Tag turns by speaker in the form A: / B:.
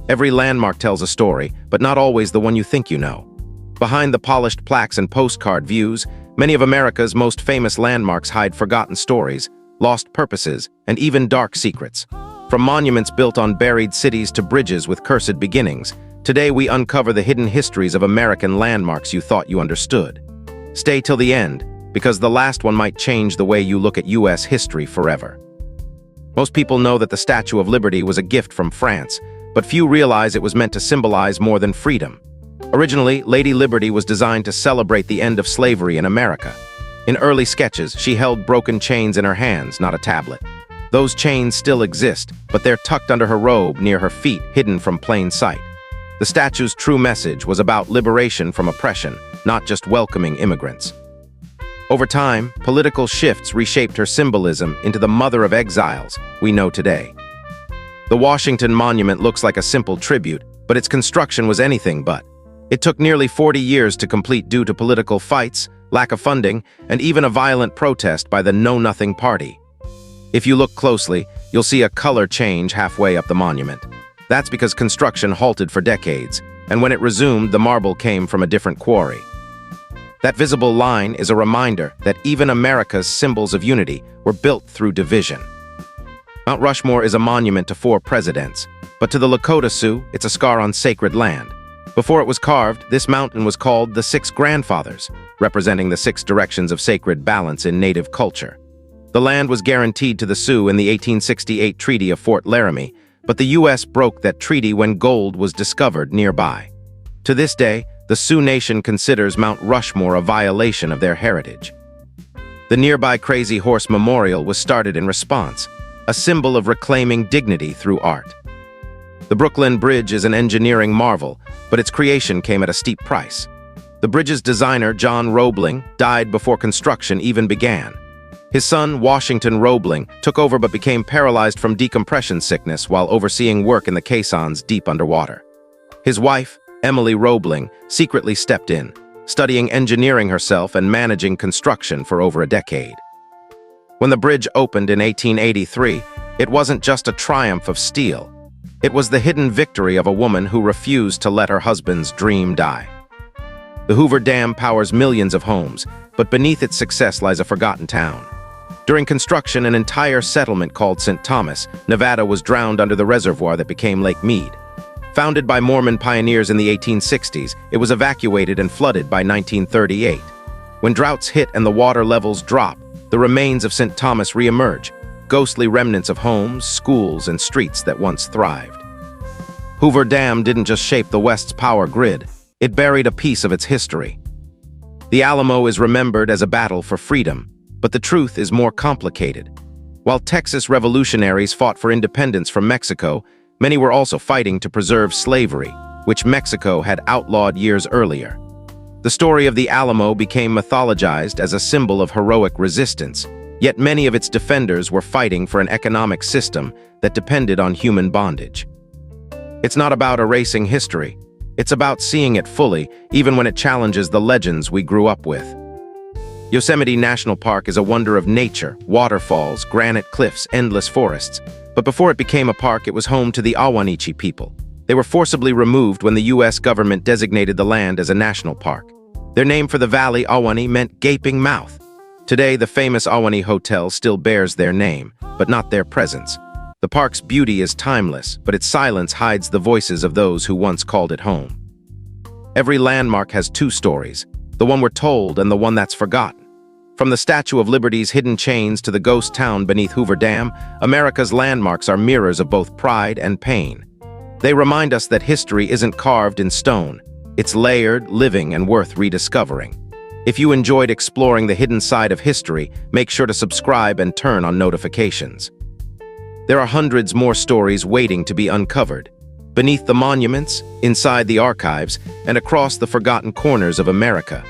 A: Every landmark tells a story, but not always the one you think you know. Behind the polished plaques and postcard views, many of America's most famous landmarks hide forgotten stories, lost purposes, and even dark secrets. From monuments built on buried cities to bridges with cursed beginnings, today we uncover the hidden histories of American landmarks you thought you understood. Stay till the end, because the last one might change the way you look at U.S. history forever. Most people know that the Statue of Liberty was a gift from France, but few realize it was meant to symbolize more than freedom. Originally, Lady Liberty was designed to celebrate the end of slavery in America. In early sketches, she held broken chains in her hands, not a tablet. Those chains still exist, but they're tucked under her robe near her feet, hidden from plain sight. The statue's true message was about liberation from oppression, not just welcoming immigrants. Over time, political shifts reshaped her symbolism into the mother of exiles we know today. The Washington Monument looks like a simple tribute, but its construction was anything but. It took nearly 40 years to complete due to political fights, lack of funding, and even a violent protest by the Know-Nothing Party. If you look closely, you'll see a color change halfway up the monument. That's because construction halted for decades, and when it resumed, the marble came from a different quarry. That visible line is a reminder that even America's symbols of unity were built through division. Mount Rushmore is a monument to 4 presidents, but to the Lakota Sioux, it's a scar on sacred land. Before it was carved, this mountain was called the 6 Grandfathers, representing the 6 directions of sacred balance in Native culture. The land was guaranteed to the Sioux in the 1868 Treaty of Fort Laramie, but the U.S. broke that treaty when gold was discovered nearby. To this day, the Sioux Nation considers Mount Rushmore a violation of their heritage. The nearby Crazy Horse Memorial was started in response, a symbol of reclaiming dignity through art. The Brooklyn Bridge is an engineering marvel, but its creation came at a steep price. The bridge's designer, John Roebling, died before construction even began. His son, Washington Roebling, took over but became paralyzed from decompression sickness while overseeing work in the caissons deep underwater. His wife, Emily Roebling, secretly stepped in, studying engineering herself and managing construction for over a decade. When the bridge opened in 1883, it wasn't just a triumph of steel. It was the hidden victory of a woman who refused to let her husband's dream die. The Hoover Dam powers millions of homes, but beneath its success lies a forgotten town. During construction, an entire settlement called St. Thomas, Nevada was drowned under the reservoir that became Lake Mead. Founded by Mormon pioneers in the 1860s, it was evacuated and flooded by 1938. When droughts hit and the water levels drop, the remains of St. Thomas re-emerge, ghostly remnants of homes, schools, and streets that once thrived. Hoover Dam didn't just shape the West's power grid, it buried a piece of its history. The Alamo is remembered as a battle for freedom, but the truth is more complicated. While Texas revolutionaries fought for independence from Mexico, many were also fighting to preserve slavery, which Mexico had outlawed years earlier. The story of the Alamo became mythologized as a symbol of heroic resistance, yet many of its defenders were fighting for an economic system that depended on human bondage. It's not about erasing history. It's about seeing it fully, even when it challenges the legends we grew up with. Yosemite National Park is a wonder of nature, waterfalls, granite cliffs, endless forests. But before it became a park, it was home to the Ahwahneechee people. They were forcibly removed when the U.S. government designated the land as a national park. Their name for the valley, Ahwahnee, meant gaping mouth. Today, the famous Ahwahnee Hotel still bears their name, but not their presence. The park's beauty is timeless, but its silence hides the voices of those who once called it home. Every landmark has 2 stories, the one we're told and the one that's forgotten. From the Statue of Liberty's hidden chains to the ghost town beneath Hoover Dam, America's landmarks are mirrors of both pride and pain. They remind us that history isn't carved in stone. It's layered, living, and worth rediscovering. If you enjoyed exploring the hidden side of history, make sure to subscribe and turn on notifications. There are hundreds more stories waiting to be uncovered. Beneath the monuments, inside the archives, and across the forgotten corners of America.